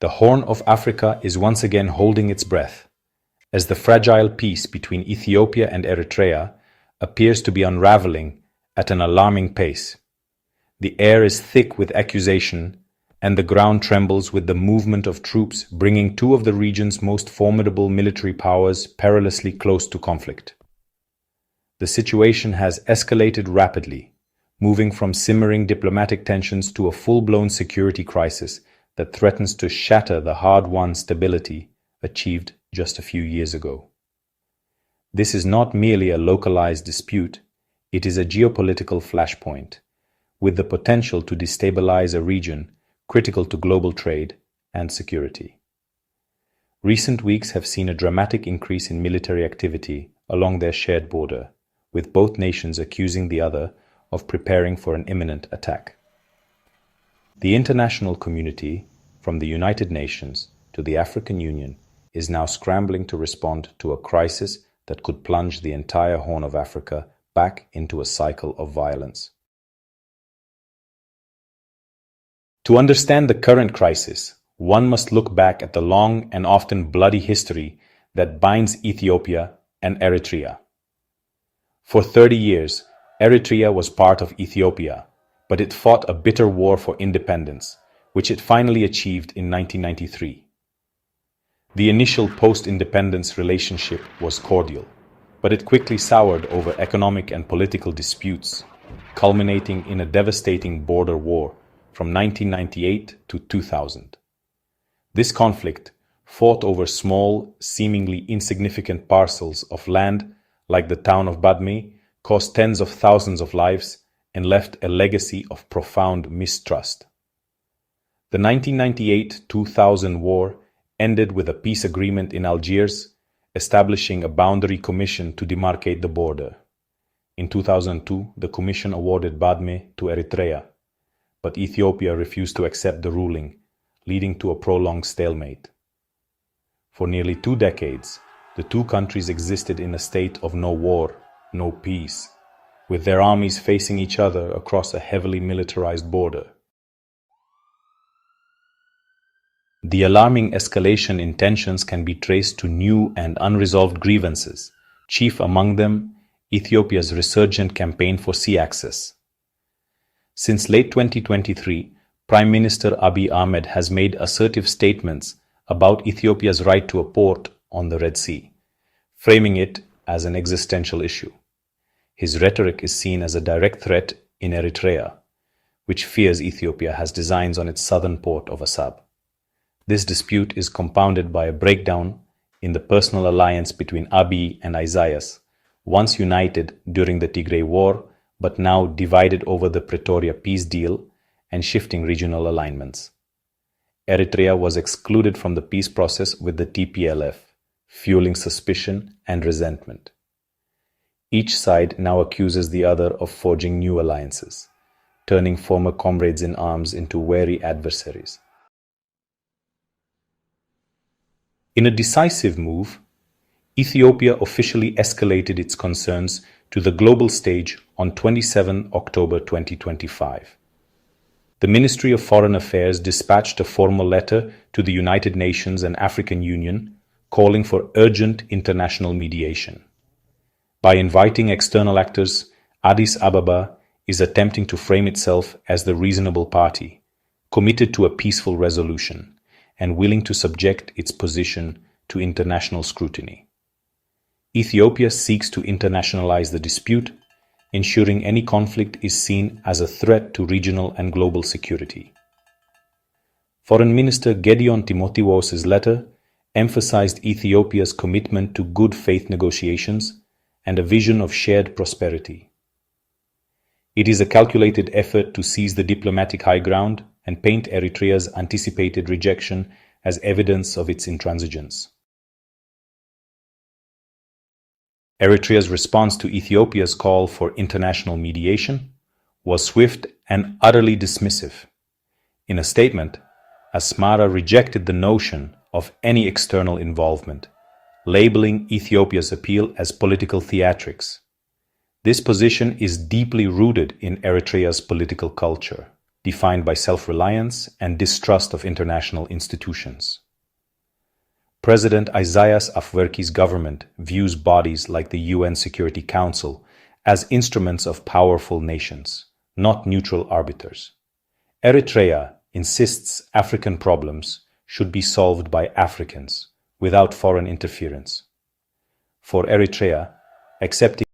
The Horn of Africa is once again holding its breath, as the fragile peace between Ethiopia and Eritrea appears to be unraveling at an alarming pace. The air is thick with accusation, and the ground trembles with the movement of troops bringing two of the region's most formidable military powers perilously close to conflict. The situation has escalated rapidly, moving from simmering diplomatic tensions to a full-blown security crisis that threatens to shatter the hard-won stability achieved just a few years ago. This is not merely a localized dispute, it is a geopolitical flashpoint, with the potential to destabilize a region critical to global trade and security. Recent weeks have seen a dramatic increase in military activity along their shared border, with both nations accusing the other of preparing for an imminent attack. The international community, from the United Nations to the African Union, is now scrambling to respond to a crisis that could plunge the entire Horn of Africa back into a cycle of violence. To understand the current crisis, one must look back at the long and often bloody history that binds Ethiopia and Eritrea. For 30 years, Eritrea was part of Ethiopia, but it fought a bitter war for independence, which it finally achieved in 1993. The initial post-independence relationship was cordial, but it quickly soured over economic and political disputes, culminating in a devastating border war from 1998 to 2000. This conflict, fought over small, seemingly insignificant parcels of land like the town of Badme, cost tens of thousands of lives and left a legacy of profound mistrust. The 1998-2000 war ended with a peace agreement in Algiers, establishing a boundary commission to demarcate the border. In 2002, the commission awarded Badme to Eritrea, but Ethiopia refused to accept the ruling, leading to a prolonged stalemate. For nearly 2 decades, the two countries existed in a state of no war, no peace, with their armies facing each other across a heavily militarized border. The alarming escalation in tensions can be traced to new and unresolved grievances, chief among them Ethiopia's resurgent campaign for sea access. Since late 2023, Prime Minister Abiy Ahmed has made assertive statements about Ethiopia's right to a port on the Red Sea, framing it as an existential issue. His rhetoric is seen as a direct threat in Eritrea, which fears Ethiopia has designs on its southern port of Assab. This dispute is compounded by a breakdown in the personal alliance between Abiy and Isaias, once united during the Tigray War, but now divided over the Pretoria peace deal and shifting regional alignments. Eritrea was excluded from the peace process with the TPLF, fueling suspicion and resentment. Each side now accuses the other of forging new alliances, turning former comrades in arms into wary adversaries. In a decisive move, Ethiopia officially escalated its concerns to the global stage on 27 October 2025. The Ministry of Foreign Affairs dispatched a formal letter to the United Nations and African Union calling for urgent international mediation. By inviting external actors, Addis Ababa is attempting to frame itself as the reasonable party, committed to a peaceful resolution, and willing to subject its position to international scrutiny. Ethiopia seeks to internationalize the dispute, ensuring any conflict is seen as a threat to regional and global security. Foreign Minister Gideon Timotheos's letter emphasized Ethiopia's commitment to good faith negotiations and a vision of shared prosperity. It is a calculated effort to seize the diplomatic high ground and paint Eritrea's anticipated rejection as evidence of its intransigence. Eritrea's response to Ethiopia's call for international mediation was swift and utterly dismissive. In a statement, Asmara rejected the notion of any external involvement, labeling Ethiopia's appeal as political theatrics. This position is deeply rooted in Eritrea's political culture, defined by self-reliance and distrust of international institutions. President Isaias Afwerki's government views bodies like the UN Security Council as instruments of powerful nations, not neutral arbiters. Eritrea insists African problems should be solved by Africans without foreign interference. For Eritrea, accepting